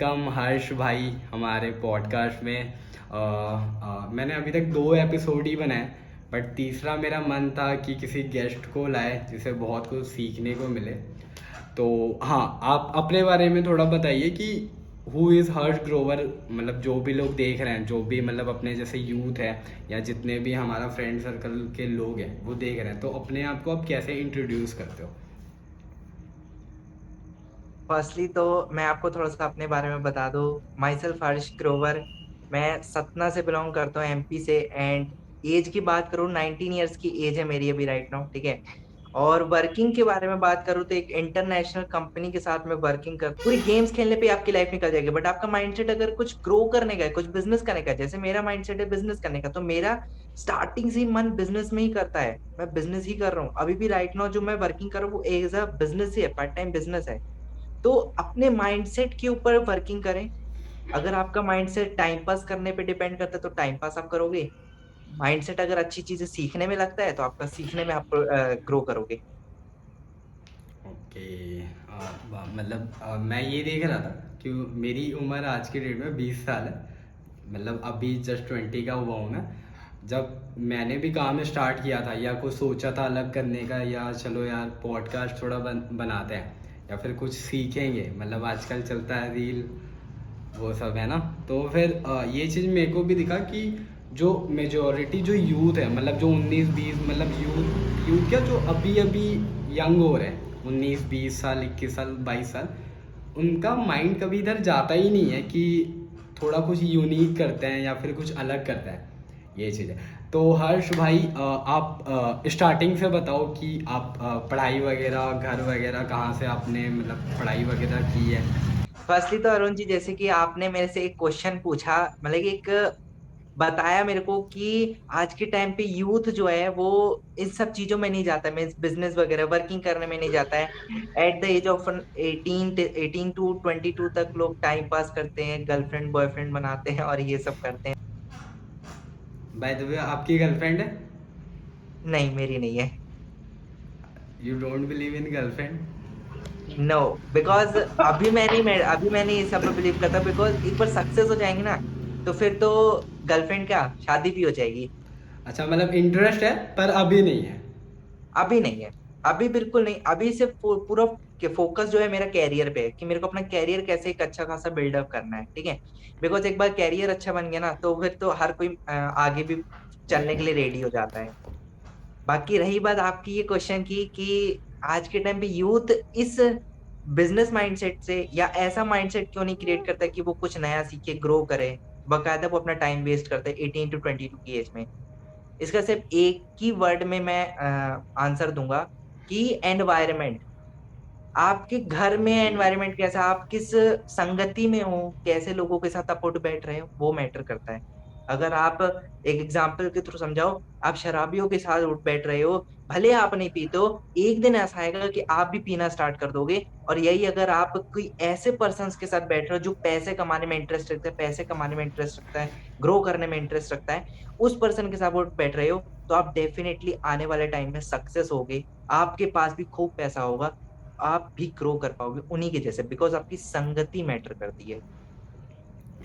Welcome हर्ष भाई हमारे podcast में। मैंने अभी तक 2 एपिसोड ही बनाए, बट तीसरा मेरा मन था कि किसी गेस्ट को लाए जिसे बहुत कुछ सीखने को मिले। तो हाँ, आप अपने बारे में थोड़ा बताइए कि हु इज़ हर्ष ग्रोवर। मतलब जो भी लोग देख रहे हैं, जो भी मतलब अपने जैसे यूथ है या जितने भी हमारा फ्रेंड सर्कल के लोग हैं वो देख रहे हैं, तो अपने आप को आप कैसे इंट्रोड्यूस करते हो? फर्स्टली तो मैं आपको थोड़ा सा अपने बारे में बता दूं। माई सेल्फ हर्ष ग्रोवर। मैं सतना से बिलोंग करता हूँ, एमपी से। एंड एज की बात करूँ, 19 ईयर्स की एज है मेरी अभी राइट नाउ, ठीक है। और वर्किंग के बारे में बात करूँ तो एक इंटरनेशनल कंपनी के साथ में वर्किंग कर, पूरी गेम्स खेलने पे आपकी लाइफ निकल जाएगी। बट आपका माइंडसेट अगर कुछ ग्रो करने का है, कुछ बिजनेस करने का है, जैसे मेरा माइंडसेट है बिजनेस करने का, तो मेरा स्टार्टिंग से ही मन बिजनेस में ही करता है। मैं बिजनेस ही कर रहा हूँ अभी भी राइट नाउ। जो मैं वर्किंग कर रहा हूँ वो एज अ बिजनेस ही है, पार्ट टाइम बिजनेस है। तो अपने माइंडसेट के ऊपर वर्किंग करें। अगर आपका माइंडसेट टाइम पास करने पे डिपेंड करता है तो टाइम पास आप करोगे। माइंडसेट अगर अच्छी चीजें सीखने में लगता है तो आपका सीखने में आप ग्रो करोगे। ओके। मतलब मैं ये देख रहा था कि मेरी उम्र आज की डेट में 20 साल है। मतलब अभी जस्ट 20 का हुआ हूँ मैं। जब मैंने भी काम स्टार्ट किया था या कुछ सोचा था अलग करने का, या चलो यार पॉडकास्ट थोड़ा बनाते हैं या फिर कुछ सीखेंगे, मतलब आजकल चलता है रील वो सब है ना। तो फिर ये चीज़ मेरे को भी दिखा कि जो मेजोरिटी जो यूथ है, मतलब जो 19-20, मतलब यूथ यूथ क्या, जो अभी अभी यंग हो रहे हैं, 19-20 साल, 21 साल, 22 साल, उनका माइंड कभी इधर जाता ही नहीं है कि थोड़ा कुछ यूनिक करते हैं या फिर कुछ अलग करता है। ये चीज़ है। तो हर्ष भाई, आप स्टार्टिंग से बताओ कि आप पढ़ाई वगैरह, घर वगैरह कहाँ से आपने मतलब पढ़ाई वगैरह की है? फर्स्टली तो अरुण जी, जैसे कि आपने मेरे से एक क्वेश्चन पूछा, मतलब कि एक बताया मेरे को कि आज के टाइम पे यूथ जो है वो इन सब चीजों में नहीं जाता है, मीन्स बिजनेस वगैरह वर्किंग करने में नहीं जाता है। At the age of 18 to 22 तक लोग टाइम पास करते हैं, गर्लफ्रेंड बॉयफ्रेंड बनाते हैं और ये सब करते हैं। बाय द वे, आपकी गर्लफ्रेंड है? नहीं, मेरी नहीं है। You don't believe in girlfriend? No, because अभी मैंने ये सब में बिलीव करता, बिकॉज एक बार सक्सेस हो जाएंगे ना तो फिर तो गर्लफ्रेंड क्या, शादी भी हो जाएगी। अच्छा, मतलब इंटरेस्ट है पर अभी नहीं है। अभी नहीं है, अभी बिल्कुल नहीं। अभी सिर्फ पूरा के फोकस जो है मेरा कैरियर पे है कि मेरे को अपना कैरियर कैसे एक अच्छा खासा बिल्डअप करना है, ठीक है। बिकॉज एक बार कैरियर अच्छा बन गया ना तो फिर तो हर कोई आगे भी चलने के लिए रेडी हो जाता है। बाकी रही बात आपकी ये क्वेश्चन की कि आज के टाइम पे यूथ इस बिजनेस माइंडसेट से या ऐसा माइंडसेट क्यों नहीं क्रिएट करता कि वो कुछ नया सीखे, ग्रो करे। बकायदा वो अपना टाइम वेस्ट करते हैं 18 to 22 की एज में। इसका सिर्फ एक ही वर्ड में मैं आंसर दूंगा कि एनवायरमेंट। आपके घर में एनवायरमेंट कैसा, आप किस संगति में हो, कैसे लोगों के साथ आप उठ बैठ रहे हो, वो मैटर करता है। अगर आप एक एग्जाम्पल के थ्रू समझाओ, आप शराबियों के साथ उठ बैठ रहे हो, भले आप नहीं पीते हो, एक दिन ऐसा आएगा कि आप भी पीना स्टार्ट कर दोगे। और यही अगर आप कोई ऐसे पर्सन के साथ बैठ रहे हो जो पैसे कमाने में इंटरेस्ट रखता है, पैसे कमाने में इंटरेस्ट रखता है, ग्रो करने में इंटरेस्ट रखता है, उस पर्सन के साथ उठ बैठ रहे हो, तो आप डेफिनेटली आने वाले टाइम में सक्सेस होगे। आपके पास भी खूब पैसा होगा, आप भी ग्रो कर पाओगे उन्हीं के जैसे, बिकॉज आपकी संगति मैटर करती है।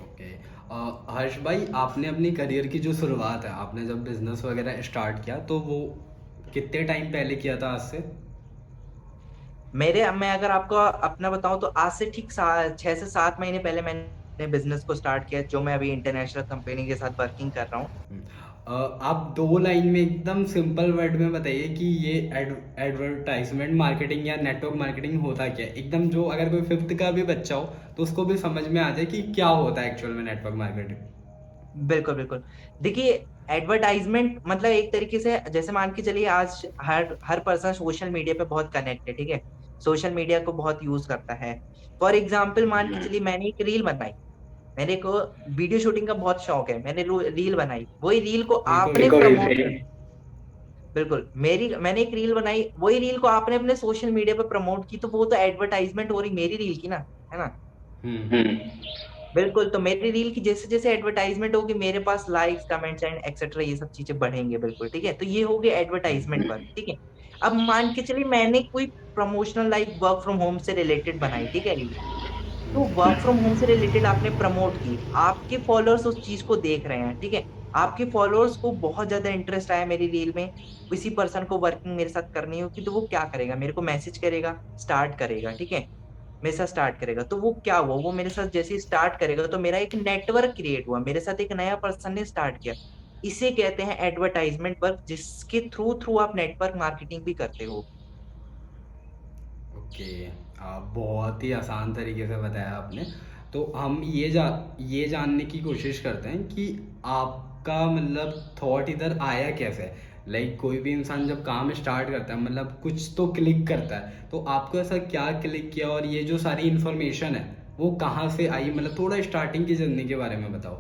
ओके। हर्ष भाई, आपने अपनी करियर की जो शुरुआत है, आपने जब बिजनेस वगैरह स्टार्ट किया तो वो कितने टाइम पहले किया था आज से? मैं अगर आपको अपना बताऊं तो आज से ठीक 6 से 7 महीने पहले मैंने बिजनेस को स्टार्ट किया, जो मैं अभी इंटरनेशनल कंपनी के साथ वर्किंग कर रहा हूँ। आप 2 लाइन में एकदम सिंपल वर्ड में बताइए कि ये एडवर्टाइजमेंट मार्केटिंग या नेटवर्क मार्केटिंग होता क्या है, एकदम जो अगर कोई फिफ्थ का भी बच्चा हो तो उसको भी समझ में आ जाए कि क्या होता है एक्चुअल में नेटवर्क मार्केटिंग। बिल्कुल बिल्कुल। देखिए, एडवर्टाइजमेंट मतलब एक तरीके से जैसे मान के चलिए, आज हर हर पर्सन सोशल मीडिया पे बहुत कनेक्ट है, ठीक है। सोशल मीडिया को बहुत यूज करता है। फॉर एग्जाम्पल मान के चलिए, मैंने एक रील बनाई। मेरे को वीडियो शूटिंग का बहुत शौक है, मैंने रील बनाई, वही रील को बिल्कुल भी आपने सेम। प्रमोट, बिल्कुल मैंने एक रील बनाई, वही रील को आपने अपने सोशल मीडिया पे प्रमोट की, तो वो तो एडवर्टाइजमेंट हो रही मेरी रील की ना, है ना। हम्म। बिल्कुल, तो मेरी रील की जैसे जैसे एडवर्टाइजमेंट होगी, मेरे पास लाइक्स कमेंट्स एंड एक्सेट्रा ये सब चीजें बढ़ेंगे, बिल्कुल ठीक है। तो ये हो गया एडवर्टाइजमेंट वर्क, ठीक है। अब मान के चलिए मैंने कोई promotional like work from home से रिलेटेड बनाई, ठीक है, रील। तो वर्क फ्रॉम होम से रिलेटेड आपने प्रमोट की, आपके फॉलोअर्स उस चीज को देख रहे हैं, ठीक है, आपके फॉलोअर्स को बहुत ज्यादा इंटरेस्ट आया मेरी रील में, किसी पर्सन को वर्किंग मेरे साथ करनी होगी, तो वो क्या करेगा, मेरे को मैसेज करेगा, स्टार्ट करेगा, ठीक है, मेरे साथ स्टार्ट करेगा, तो वो क्या हुआ, वो मेरे साथ जैसे ही स्टार्ट करेगा तो मेरा एक नेटवर्क क्रिएट हुआ, मेरे साथ एक नया पर्सन ने स्टार्ट किया। इसे कहते हैं एडवर्टाइजमेंट वर्क, जिसके थ्रू थ्रू आप नेटवर्क मार्केटिंग भी करते हो। ओके, बहुत ही आसान तरीके से बताया आपने। तो हम ये जानने की कोशिश करते हैं कि आपका मतलब थॉट इधर आया कैसे। लाइक कोई भी इंसान जब काम स्टार्ट करता है मतलब कुछ तो क्लिक करता है, तो आपको ऐसा क्या क्लिक किया और ये जो सारी इन्फॉर्मेशन है वो कहाँ से आई, मतलब थोड़ा स्टार्टिंग की जर्नी के बारे में बताओ।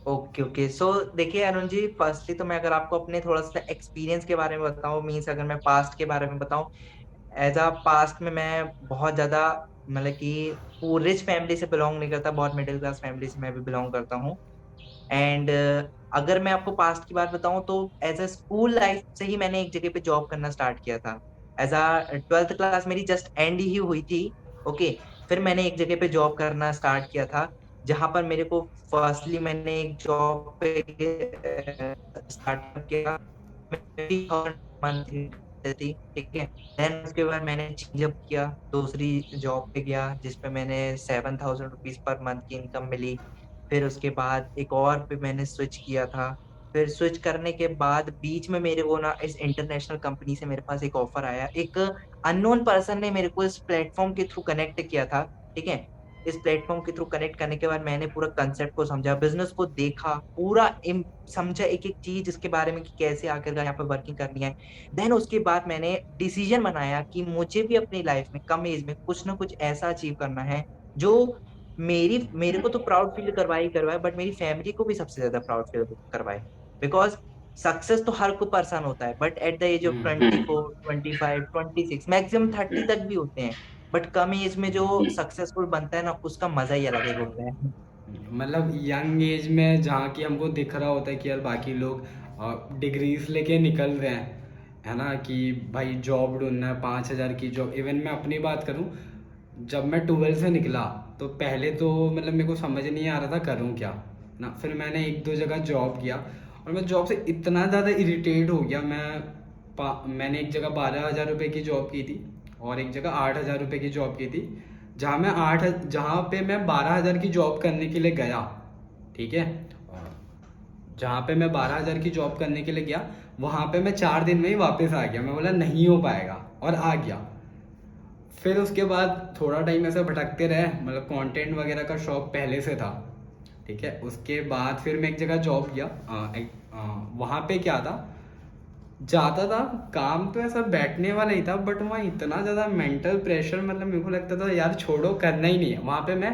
ओके ओके, सो देखिए अरुण जी, फर्स्टली तो मैं अगर आपको अपने थोड़ा सा एक्सपीरियंस के बारे में बताऊं, मीन्स अगर मैं पास्ट के बारे में बताऊं, एज अ पास्ट में मैं बहुत ज्यादा मतलब कि रिच फैमिली से बिलोंग नहीं करता, बहुत मिडिल क्लास फैमिली से मैं भी बिलोंग करता हूँ। एंड अगर मैं आपको पास्ट की बात बताऊं तो एज अ स्कूल लाइफ से ही मैंने एक जगह पे जॉब करना स्टार्ट किया था। एज अ ट्वेल्थ क्लास मेरी जस्ट एंड ही हुई थी। ओके, फिर मैंने एक जगह पे जॉब करना स्टार्ट किया था, जहां पर मेरे को फर्स्टली मैंने एक जॉब पे स्टार्ट किया, 20,000 मंथ थी, ठीक है। देन उसके बाद मैंने चेंजअप किया, दूसरी जॉब पे गया जिसपे मैंने 7,000 रुपीज पर मंथ की इनकम मिली। फिर उसके बाद एक और पे मैंने स्विच किया था। फिर स्विच करने के बाद बीच में मेरे को ना इस इंटरनेशनल कंपनी से मेरे पास एक ऑफर आया, एक अननोन पर्सन ने मेरे को इस प्लेटफॉर्म के थ्रू कनेक्ट किया था, ठीक है। इस प्लेटफॉर्म के थ्रू कनेक्ट करने के बाद मैंने पूरा कंसेप्ट को समझा, बिजनेस को देखा, पूरा समझा एक एक चीज इसके बारे में कि कैसे आकर यहाँ पे वर्किंग करनी है। देन उसके बाद मैंने डिसीजन बनाया कि मुझे भी अपनी लाइफ में कम एज में कुछ ना कुछ ऐसा अचीव करना है जो मेरे को तो प्राउड फील करवाए ही करवाए, बट मेरी फैमिली को भी सबसे ज्यादा प्राउड फील करवाए। बिकॉज सक्सेस तो हर कोई पर्सन होता है, but at the age of hmm 24, 25, 26, maximum 30 तक भी होते हैं, बट कम एज में जो सक्सेसफुल बनता है ना, उसका मजा ही अलग एक होता है। मतलब यंग एज में जहाँ की हमको दिख रहा होता है कि यार बाकी लोग डिग्रीज लेके निकल रहे हैं, है ना, कि भाई जॉब ढूंढना है, 5,000 की जॉब। इवन मैं अपनी बात करूँ, जब मैं 12 से निकला तो पहले तो मतलब मेरे को समझ नहीं आ रहा था करूँ क्या ना। फिर मैंने एक दो जगह जॉब किया और मैं जॉब से इतना ज़्यादा इरिटेट हो गया। मैंने एक जगह 12,000 रुपये की जॉब की थी और एक जगह 8,000 रुपये की जॉब की थी। जहाँ पे मैं 12,000 की जॉब करने के लिए गया, ठीक है, और जहाँ पे मैं 12,000 की जॉब करने के लिए गया वहाँ पे मैं 4 दिन में ही वापस आ गया। मैं बोला नहीं हो पाएगा और आ गया। फिर उसके बाद थोड़ा टाइम ऐसे भटकते रहे, मतलब कंटेंट वगैरह का शौक पहले से था, ठीक है। उसके बाद फिर मैं एक जगह जॉब किया, वहाँ पे क्या था, जाता था, काम तो ऐसा बैठने वाला ही था, बट वहाँ इतना ज़्यादा मेंटल प्रेशर, मतलब मेरे को लगता था यार छोड़ो, करना ही नहीं है। वहाँ पे मैं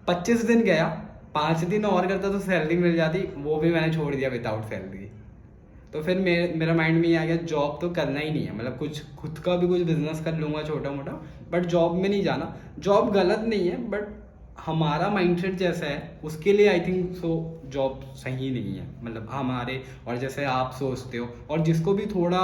25 दिन गया, 5 दिन और करता तो सैलरी मिल जाती, वो भी मैंने छोड़ दिया विदाउट सैलरी। तो फिर मेरा माइंड में ये आ गया जॉब तो करना ही नहीं है, मतलब कुछ खुद का भी कुछ बिजनेस कर लूँगा छोटा मोटा, बट जॉब में नहीं जाना। जॉब गलत नहीं है, बट हमारा माइंडसेट जैसा है उसके लिए आई थिंक सो जॉब सही नहीं है, मतलब हमारे और जैसे आप सोचते हो और जिसको भी थोड़ा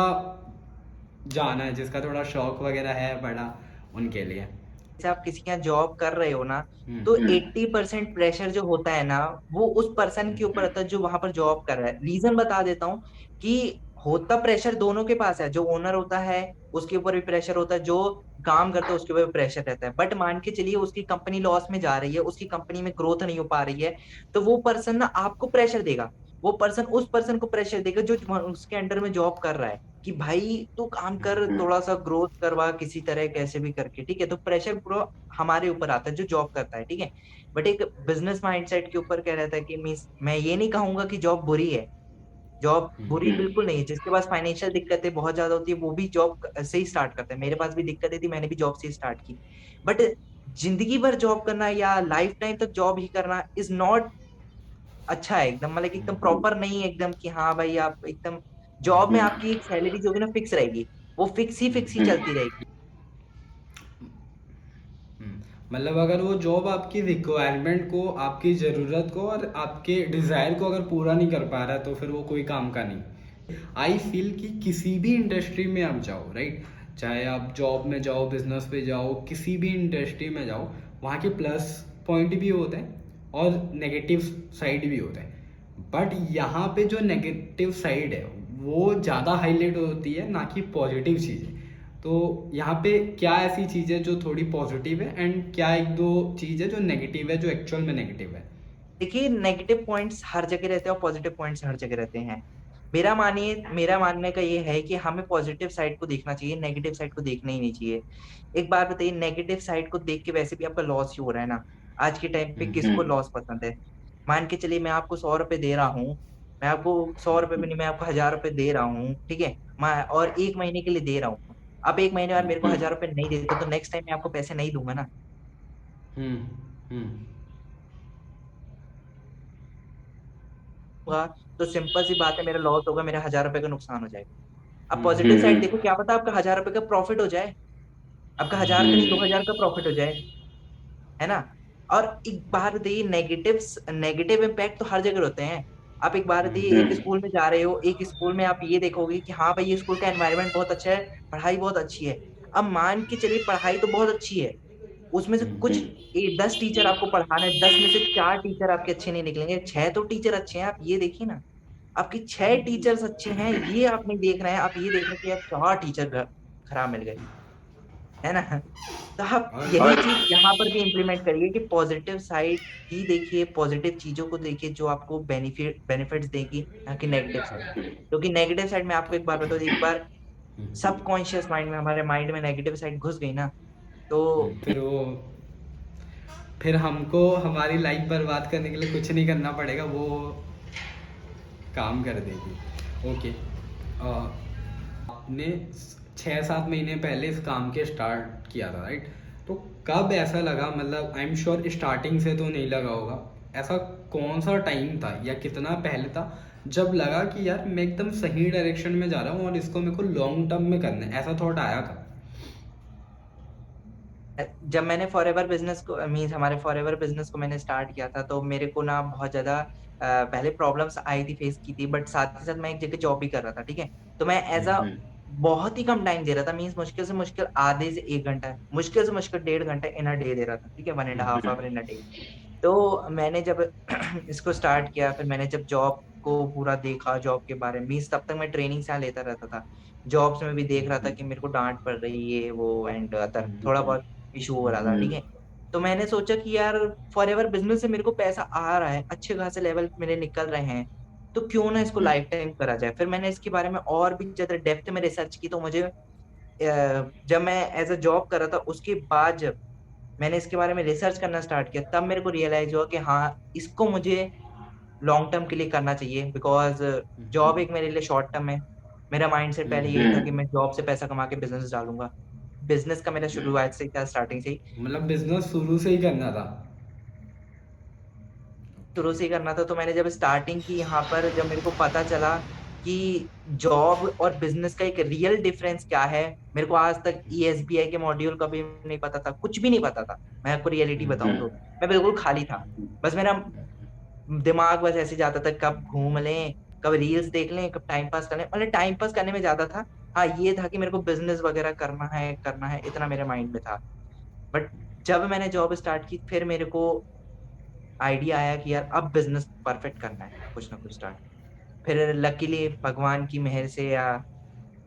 जाना है, जिसका थोड़ा शौक वगैरह है बड़ा, उनके लिए। जैसे आप किसी के यहाँ जॉब कर रहे हो ना, तो हम्म 80% प्रेशर जो होता है ना, वो उस पर्सन के ऊपर होता है जो वहां पर जॉब कर रहा है। रीजन बता देता हूँ कि होता प्रेशर दोनों के पास है, जो ओनर होता है उसके ऊपर भी प्रेशर होता है, जो काम करता है उसके ऊपर भी प्रेशर रहता है। बट मान के चलिए उसकी कंपनी लॉस में जा रही है, उसकी कंपनी में ग्रोथ नहीं हो पा रही है, तो वो पर्सन ना आपको प्रेशर देगा, वो पर्सन उस पर्सन को प्रेशर देगा जो उसके अंडर में जॉब कर रहा है, कि भाई तू काम कर, थोड़ा सा ग्रोथ करवा किसी तरह कैसे भी करके, ठीक है। तो प्रेशर पूरा हमारे ऊपर आता है जो जॉब करता है, ठीक है। बट एक बिजनेस माइंडसेट के ऊपर क्या रहता है कि मीन्स मैं ये नहीं कहूंगा कि जॉब बुरी है, जॉब बुरी बिल्कुल नहीं है। जिसके पास फाइनेंशियल दिक्कतें बहुत ज्यादा होती है वो भी जॉब से ही स्टार्ट करता है, मेरे पास भी दिक्कतें थी, मैंने भी जॉब से ही स्टार्ट की। बट जिंदगी भर जॉब करना या लाइफ टाइम तक जॉब ही करना इज नॉट अच्छा है एकदम, मतलब कि एकदम प्रॉपर नहीं है एकदम, कि हाँ भाई आप एकदम जॉब में आपकी एक सैलरी जो होगी ना फिक्स रहेगी, वो फिक्स ही चलती रहेगी। मतलब अगर वो जॉब आपकी रिक्वायरमेंट को, आपकी ज़रूरत को और आपके डिज़ायर को अगर पूरा नहीं कर पा रहा है तो फिर वो कोई काम का नहीं। आई फील कि किसी भी इंडस्ट्री में आप जाओ, राइट, चाहे आप जॉब में जाओ, बिजनेस पे जाओ, किसी भी इंडस्ट्री में जाओ, वहाँ के प्लस पॉइंट भी होते हैं और नेगेटिव साइड भी होते हैं, बट यहाँ पे जो नेगेटिव साइड है वो ज़्यादा हाईलाइट होती है ना कि पॉजिटिव चीज़ें। तो यहाँ पे क्या ऐसी चीज़ है जो थोड़ी पॉजिटिव है, एंड क्या एक दो चीज़ है जो नेगेटिव है, जो एक्चुअल में नेगेटिव है? देखिए, नेगेटिव पॉइंट्स हर जगह रहते हैं और पॉजिटिव पॉइंट्स हर जगह रहते हैं। मेरा मानने का ये है कि हमें पॉजिटिव साइड को देखना चाहिए, नेगेटिव साइड को देखना ही नहीं चाहिए। एक बात बताइए, नेगेटिव साइड को देख के वैसे भी आपका लॉस ही हो रहा है ना। आज के टाइम पे किसको लॉस पसंद है? मान के चलिए मैं आपको 100 रुपए दे रहा हूँ, मैं आपको 100 रुपए भी नहीं, मैं आपको 1000 रुपए दे रहा हूँ, ठीक है? मैं और 1 महीने के लिए दे रहा हूँ। आप 1 महीने बाद मेरे को 1000 रुपए नहीं देते तो नेक्स्ट टाइम मैं आपको पैसे नहीं दूंगा ना। हम्म। हम्म। होगा तो सिंपल सी बात है, मेरा लॉस होगा, मेरा 1000 रुपए का नुकसान हो जाएगा। अब हम्म। पॉजिटिव साइड देखो, क्या पता आपका 1000 रुपए का प्रॉफिट हो जाए, आपका 1000 का नहीं 2000 का प्रॉफिट हो जाए, है ना? और एक बात बताइए, नेगेटिव इम्पैक्ट तो हर जगह होते हैं। आप एक बात बताइए, एक स्कूल में जा रहे हो, एक स्कूल में आप ये देखोगे कि हाँ भाई, ये स्कूल का एनवायरनमेंट बहुत अच्छा है, पढ़ाई बहुत अच्छी है। अब मान के चलिए पढ़ाई तो बहुत अच्छी है, उसमें से कुछ 10 टीचर आपको पढ़ाना है, 10 में से 4 टीचर आपके अच्छे नहीं निकलेंगे, 6 तो टीचर अच्छे हैं। आप ये देखिए ना, आपकी 6 टीचर्स अच्छे हैं, ये आप नहीं देख रहे हैं, आप ये देख रहे हैं कि यार 4 टीचर खराब मिल गए, है ना? तो आप और यही चीज यहाँ पर भी इम्प्लीमेंट करिए कि पॉजिटिव साइड ही देखिए, पॉजिटिव चीजों को देखिए जो आपको बेनिफिट्स देगी, ना कि नेगेटिव साइड। क्योंकि नेगेटिव साइड में आपको एक बात बताओ, एक बार सबकॉन्शियस माइंड में, हमारे माइंड में नेगेटिव साइड घुस गई ना, तो फिर हमको हमारी लाइफ बर्बाद करने के लिए कुछ नहीं करना पड़ेगा, वो काम कर देगी। ओके। आपने 6-7 महीने पहले इस काम के स्टार्ट किया था, राइट? तो कब ऐसा लगा, मतलब आई एम श्योर स्टार्टिंग से तो नहीं लगा होगा, ऐसा कौन सा टाइम था या कितना पहले था जब लगा कि यार मैं एकदम सही डायरेक्शन में जा रहा हूँ और इसको मेरे को लॉन्ग टर्म में करना है, ऐसा थॉट आया था? जब मैंने फॉरएवर बिजनेस को, मीन्स हमारे फॉरएवर बिजनेस को मैंने स्टार्ट किया था, तो मेरे को ना बहुत ज्यादा पहले प्रॉब्लम्स आई थी, फेस की थी, बट साथ ही साथ मैं एक जगह जॉब भी कर रहा था, ठीक है? तो मैं एज अ बहुत ही कम टाइम दे रहा था, मीन्स मुश्किल से मुश्किल आधे से 1 घंटा, मुश्किल से मुश्किल 1.5 घंटा इन अ डे दे रहा था, ठीक है? 1.5 आवर इन अ डे। तो मैंने जब इसको स्टार्ट किया, फिर मैंने जब जॉब को पूरा देखा, जॉब के बारे में, मीन्स तब तक मैं ट्रेनिंग से लेता रहता था, जॉब्स में भी देख रहा था कि मेरे को डांट पड़ रही है, वो एंड अदर थोड़ा बहुत इशू हो रहा था, ठीक है? तो मैंने सोचा कि यार फॉरएवर बिजनेस से मेरे को पैसा आ रहा है, अच्छे खासे लेवल मेरे निकल रहे हैं, तो क्यों ना इसको लाइफ टाइम करा जाए। फिर मैंने इसके बारे में और भी ज्यादा डेप्थ में रिसर्च की, तो मुझे जब मैं एज अ जॉब कर रहा था, उसके बाद जब मैंने इसके बारे में रिसर्च करना स्टार्ट किया, तब मेरे को रियलाइज हुआ कि हाँ, इसको मुझे लॉन्ग टर्म के लिए करना चाहिए, बिकॉज जॉब एक मेरे लिए शॉर्ट टर्म है। मेरा माइंडसेट पहले यही था कि मैं जॉब से पैसा कमा के बिजनेस डालूंगा। बिजनेस का मेरा शुरुआत से ही था, स्टार्टिंग से ही, मतलब बिजनेस शुरू से ही करना था? शुरू से ही करना था। तो मैंने जब स्टार्टिंग की यहाँ पर, जब मेरे को पता चला कि जॉब और बिजनेस का एक रियल डिफरेंस क्या है, मेरे को आज तक ESBI के मॉड्यूल का भी नहीं पता था, कुछ भी नहीं पता था। मैं आपको रियलिटी बताऊं तो मैं बिल्कुल खाली था। बस मेरा दिमाग बस ऐसे जाता था, कब घूम लें, कब रील्स देख लें, कब टाइम पास कर लें, मतलब टाइम पास करने में ज्यादा था। हाँ, ये था कि मेरे को बिजनेस वगैरह करना है, इतना मेरे माइंड में था। बट जब मैंने जॉब स्टार्ट की, फिर मेरे को आइडिया आया कि यार अब बिजनेस परफेक्ट करना है, कुछ ना कुछ स्टार्ट। फिर लकीली भगवान की मेहर से या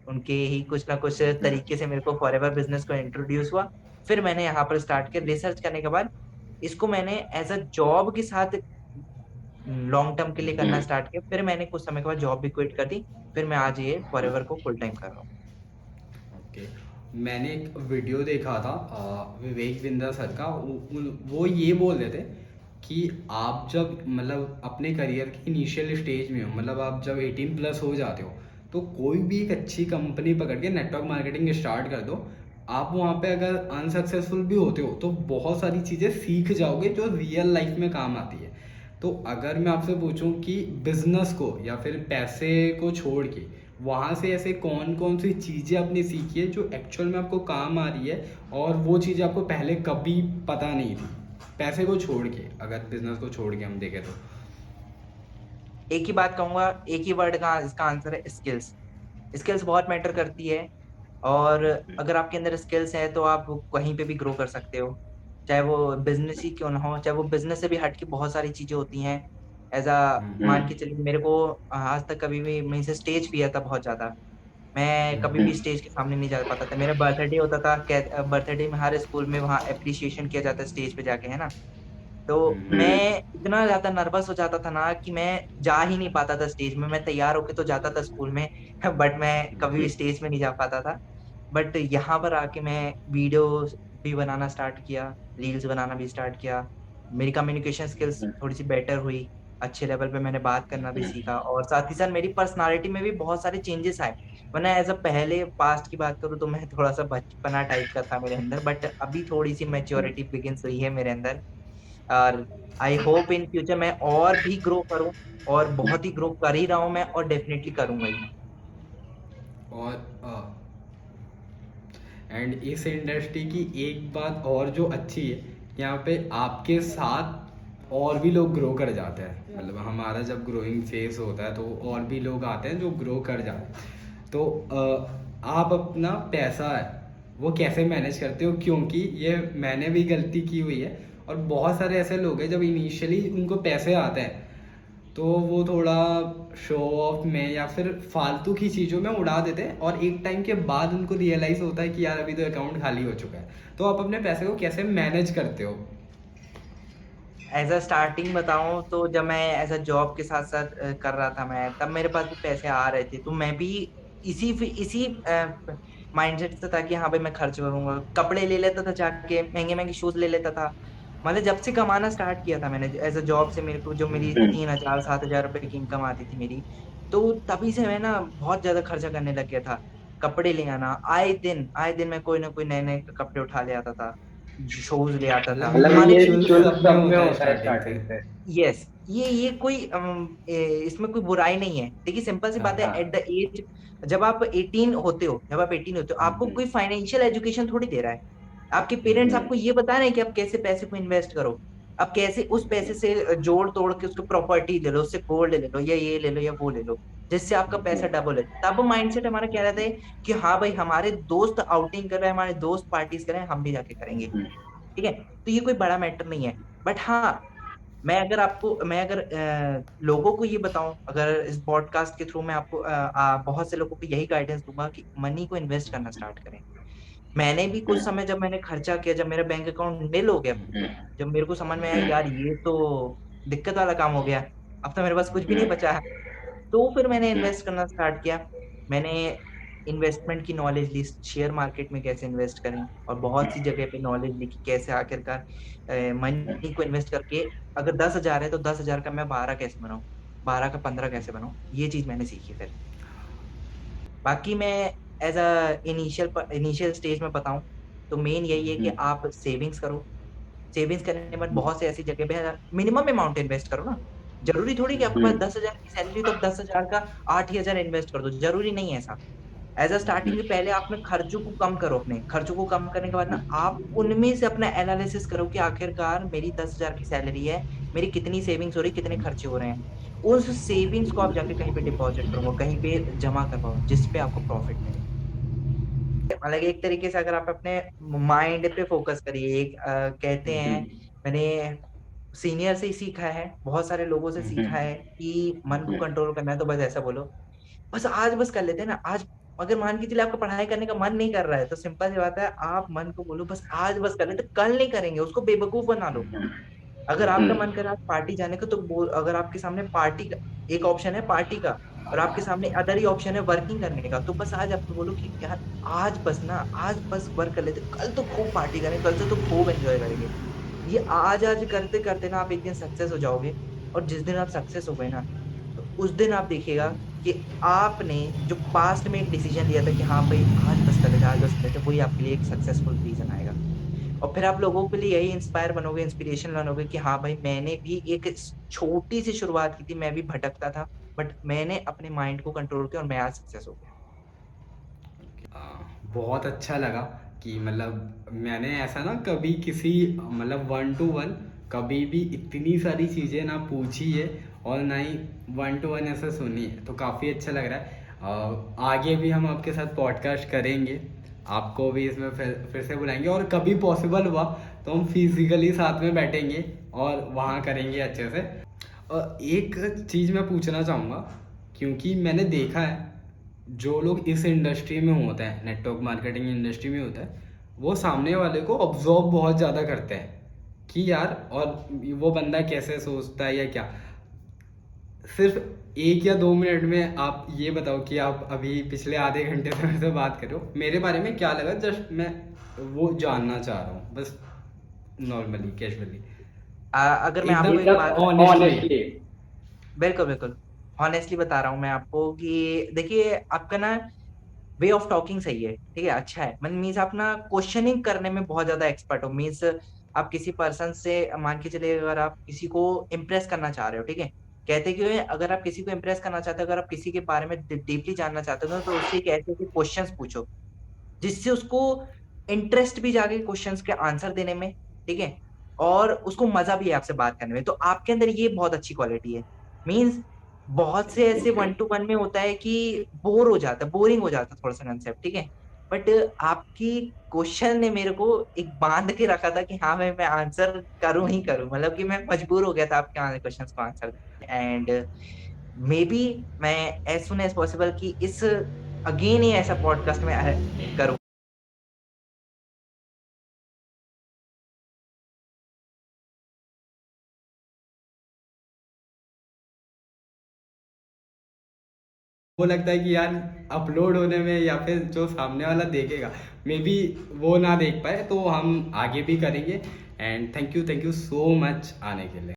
उनके ही कुछ ना कुछ तरीके से मेरे को फॉरएवर बिजनेस को इंट्रोड्यूस हुआ। फिर मैंने यहाँ पर स्टार्ट किया, रिसर्च करने के बाद इसको मैंने एज अ जॉब के साथ लॉन्ग टर्म के लिए करना स्टार्ट किया। फिर मैंने कुछ समय के बाद जॉब भी क्विट कर दी, फिर मैं आज ये फॉरएवर को फुल टाइम कर रहा हूँ। ओके। मैंने एक वीडियो देखा था विवेक बिंद्रा सर का, वो ये बोल रहे थे कि आप जब मतलब अपने करियर के इनिशियल स्टेज में हो, मतलब आप जब 18+ हो जाते हो, तो कोई भी एक अच्छी कंपनी पकड़ के नेटवर्क मार्केटिंग स्टार्ट कर दो। आप वहाँ पे अगर अनसक्सेसफुल भी होते हो तो बहुत सारी चीज़ें सीख जाओगे जो रियल लाइफ में काम आती है। तो अगर मैं आपसे पूछूं कि बिजनेस को या फिर पैसे को छोड़ के वहाँ से ऐसे कौन कौन सी चीज़ें आपने सीखी है जो एक्चुअल में आपको काम आ रही है, और वो चीज़ें आपको पहले कभी पता नहीं थी, पैसे को छोड़ के, अगर बिजनेस को छोड़ के हम देखें तो? एक ही बात कहूंगा, एक ही वर्ड का इसका आंसर है, स्किल्स। स्किल्स बहुत मैटर करती है, और अगर आपके अंदर स्किल्स है तो आप कहीं पे भी ग्रो कर सकते हो। चाहे वो बिजनेस ही क्यों ना हो, चाहे वो बिजनेस से भी हट के बहुत सारी चीजें होती हैं। एज अ मान के चलिए, मेरे को आज तक कभी भी मेरे से स्टेज फियर था बहुत ज्यादा। मैं कभी भी स्टेज के सामने नहीं जा पाता था। मेरा बर्थडे होता था, बर्थडे में हर स्कूल में वहाँ अप्रिसिएशन किया जाता है स्टेज पे जाके, है ना। तो मैं इतना ज्यादा नर्वस हो जाता था ना कि मैं जा ही नहीं पाता था स्टेज में। मैं तैयार होके तो जाता था स्कूल में बट मैं कभी भी स्टेज में नहीं जा पाता था। बट यहाँ पर आके मैं वीडियो भी बनाना स्टार्ट किया, रील्स बनाना भी स्टार्ट किया। मेरी कम्युनिकेशन स्किल्स थोड़ी सी बेटर हुई, अच्छे लेवल पे मैंने बात करना भी सीखा, और साथ ही साथ मेरी पर्सनालिटी में भी बहुत सारे चेंजेस आए। वरना एज अ पहले पास्ट की बात करूँ तो मैं थोड़ा सा बचपना टाइप का था मेरे अंदर, बट अभी थोड़ी सी मेच्योरिटी बिगिंस हुई है मेरे अंदर। और आई होप इन फ्यूचर मैं और भी ग्रो करूं, और बहुत ही ग्रो कर ही रहा हूं मैं, और डेफिनेटली करूंगा ही। और एंड इस इंडस्ट्री की एक बात और जो अच्छी है, यहाँ पे आपके साथ और भी लोग ग्रो कर जाते हैं। मतलब हमारा जब ग्रोइंग फेज होता है तो और भी लोग आते हैं जो ग्रो कर जाते हैं। तो आप अपना पैसा है वो कैसे मैनेज करते हो? क्योंकि ये मैंने भी गलती की हुई है, और बहुत सारे ऐसे लोग हैं जब इनिशियली उनको पैसे आते हैं तो वो थोड़ा शो ऑफ में या फिर फालतू की चीज़ों में उड़ा देते हैं, और एक टाइम के बाद उनको रियलाइज़ होता है कि यार अभी तो अकाउंट खाली हो चुका है। तो आप अपने पैसे को कैसे मैनेज करते हो? एज अ स्टार्टिंग बताऊं तो जब मैं एज अ जॉब के साथ साथ कर रहा था मैं, तब मेरे पास भी पैसे आ रहे थे, तो मैं भी इसी माइंडसेट से था कि हाँ भाई मैं खर्च करूंगा। कपड़े ले लेता था जाके, महंगे महंगे शूज ले लेता था। मतलब जब से कमाना स्टार्ट किया था मैंने एज अ जॉब से, मेरे को जो मेरी 3,000 7,000 रुपए की इनकम आती थी मेरी, तो तभी से मैं ना बहुत ज्यादा खर्चा करने लग गया था। कपड़े ले आना, आए दिन मैं कोई ना कोई नए नए कपड़े उठा ले आता था, शूज ले आता था। मतलब मान ये के रिचुअल सब में होता है स्टार्टिंग से। यस, ये कोई इसमें कोई बुराई नहीं है। देखिए सिंपल सी बात है, एट द एज जब आप 18 होते हो, आपको कोई फाइनेंशियल एजुकेशन थोड़ी दे रहा है। आपके पेरेंट्स आपको ये बता रहे हैं कि आप कैसे पैसे को इन्वेस्ट करो, आप कैसे उस पैसे से जोड़ तोड़ के उसको प्रॉपर्टी ले लो, उससे गोल्ड ले लो, या ये ले लो या वो ले लो, जिससे आपका पैसा डबल है। तब माइंडसेट हमारा क्या रहता है कि हाँ भाई हमारे दोस्त आउटिंग कर रहे हैं, हमारे दोस्त पार्टीज कर रहे हैं, हम भी जाके करेंगे। ठीक है, तो ये कोई बड़ा मैटर नहीं है। बट हाँ, मैं अगर लोगों को ये बताऊं, अगर इस पॉडकास्ट के थ्रू मैं आपको बहुत से लोगों को यही गाइडेंस दूंगा कि मनी को इन्वेस्ट करना स्टार्ट करें। मैंने भी कुछ समय जब मैंने खर्चा किया, जब मेरा बैंक अकाउंट निल हो गया, जब मेरे को समझ में आया यार ये तो दिक्कत वाला काम हो गया, अब तो मेरे पास कुछ भी नहीं बचा है, तो फिर मैंने इन्वेस्ट करना स्टार्ट किया। मैंने इन्वेस्टमेंट की नॉलेज ली, शेयर मार्केट में कैसे इन्वेस्ट करें, और बहुत सी जगह पे नॉलेज ली कि कैसे आखिरकार मनी को इन्वेस्ट करके, अगर 10,000 है तो 10,000 का मैं 12 कैसे बनाऊं, 12 का 15 कैसे बनाऊं, ये चीज मैंने सीखी फिर। बाकी मैं एज अ इनिशियल स्टेज में बताऊं तो मेन यही है कि आप सेविंग्स करो। सेविंग्स करने के बाद बहुत से ऐसी जगह पे मिनिमम अमाउंट इन्वेस्ट करो ना। जरूरी थोड़ी कि आपके पास 10,000 की सैलरी तो 10,000 का 8,000 इन्वेस्ट कर दो, जरूरी नहीं है ऐसा। एज अ स्टार्टिंग में पहले आप अपने खर्चों को कम करो, अपने खर्चों को कम करने के बाद ना आप उनमें से अपना एनालिसिस करो कि आखिरकार मेरी 10,000 की सैलरी है, मेरी कितनी सेविंग्स हो रही, कितने खर्चे हो रहे हैं। उस सेविंग्स को आप जाके कहीं पे डिपॉजिट करो, कहीं पे जमा करवाओ, जिसपे आपको प्रॉफिट मिले। मतलब एक तरीके से अगर आप अपने माइंड पे फोकस करिए, एक कहते हैं, मैंने सीनियर से ही सीखा है, बहुत सारे लोगों से सीखा है कि मन को कंट्रोल करना है तो बस ऐसा बोलो, बस आज बस कर लेते हैं ना आज। अगर मान के चलिए आपका पढ़ाई करने का मन नहीं कर रहा है, तो सिंपल सी बात है, आप मन को बोलो बस आज बस कर लेते, कल नहीं करेंगे, उसको बेवकूफ बना लो। अगर आपका मन करे आज पार्टी जाने का, तो अगर आपके सामने पार्टी का एक ऑप्शन है, पार्टी का, और आपके सामने अदर ही ऑप्शन है वर्किंग करने का, तो बस आज आपको बोलो कि यार आज बस ना, आज बस वर्क कर लेते, कल तो खूब पार्टी करेंगे, कल से तो खूब एंजॉय करेंगे। ये आज आज करते करते ना आप एक दिन सक्सेस हो जाओगे। और जिस दिन आप सक्सेस हो गए ना, तो उस दिन आप देखिएगा कि आपने जो पास्ट में एक डिसीजन लिया था कि हाँ भाई आज बस कर लेते, आज बस कर लेते, वही आपके लिए एक सक्सेसफुल रीजन आएगा। और फिर आप लोगों के लिए यही इंस्पायर बनोगे, इंस्पिरेशन बनोगे कि हाँ भाई मैंने भी एक छोटी सी शुरुआत की थी, मैं भी भटकता था, बट मैंने अपने माइंड को कंट्रोल किया और मैं आज सक्सेस हो गया। बहुत अच्छा लगा कि मतलब मैंने ऐसा ना कभी किसी मतलब 1 to 1 कभी भी इतनी सारी चीज़ें ना पूछी है, और ना ही 1 to 1 ऐसा सुनी है, तो काफ़ी अच्छा लग रहा है। आगे भी हम आपके साथ पॉडकास्ट करेंगे, आपको भी इसमें फिर से बुलाएंगे, और कभी पॉसिबल हुआ तो हम फिजिकली साथ में बैठेंगे और वहाँ करेंगे अच्छे से। और एक चीज़ मैं पूछना चाहूँगा, क्योंकि मैंने देखा है जो लोग इस इंडस्ट्री में होते हैं, नेटवर्क मार्केटिंग इंडस्ट्री में होता है, वो सामने वाले को ऑब्जर्व बहुत ज़्यादा करते हैं कि यार और वो बंदा कैसे सोचता है या क्या। सिर्फ 1 या 2 मिनट में आप ये बताओ कि आप अभी पिछले आधे घंटे से मेरे से बात कर रहे हो, मेरे बारे में क्या लगा, जस्ट मैं वो जानना चाह रहा हूँ बस, नॉर्मली कैजुअली, अगर मैं आपको एक एकदम बात ऑनेस्टली। बिल्कुल बिल्कुल ऑनेस्टली बता रहा हूँ मैं आपको कि देखिए आपका ना वे ऑफ टॉकिंग सही है, ठीक है, अच्छा है। मीन्स आप ना क्वेश्चनिंग करने में बहुत ज्यादा एक्सपर्ट हो। मीन्स आप किसी पर्सन से मान के चलिए, अगर आप किसी को इम्प्रेस करना चाह रहे हो, ठीक है, कहते क्यों है, अगर आप किसी को इम्प्रेस करना चाहते हो, अगर आप किसी के बारे में डीपली जानना चाहते हो ना, तो उससे एक ऐसे ऐसे क्वेश्चंस पूछो जिससे उसको इंटरेस्ट भी जागे क्वेश्चंस के आंसर देने में, ठीक है, और उसको मजा भी है आपसे बात करने में। तो आपके अंदर ये बहुत अच्छी क्वालिटी है। मीन्स बहुत से ऐसे 1 to 1 में होता है कि बोर हो जाता है, बोरिंग हो जाता है थोड़ा सा कंसेप्ट, ठीक है, बट आपकी क्वेश्चन ने मेरे को एक बांध के रखा था कि हाँ मैं आंसर करूं ही करूं, मतलब कि मैं मजबूर हो गया था आपके क्वेश्चंस को आंसर। एंड मे बी मैं एज सुन एज पॉसिबल कि इस अगेन ही ऐसा पॉडकास्ट में करूं। वो लगता है कि यार अपलोड होने में या फिर जो सामने वाला देखेगा मे बी वो ना देख पाए, तो हम आगे भी करेंगे। And thank you so much आने के लिए।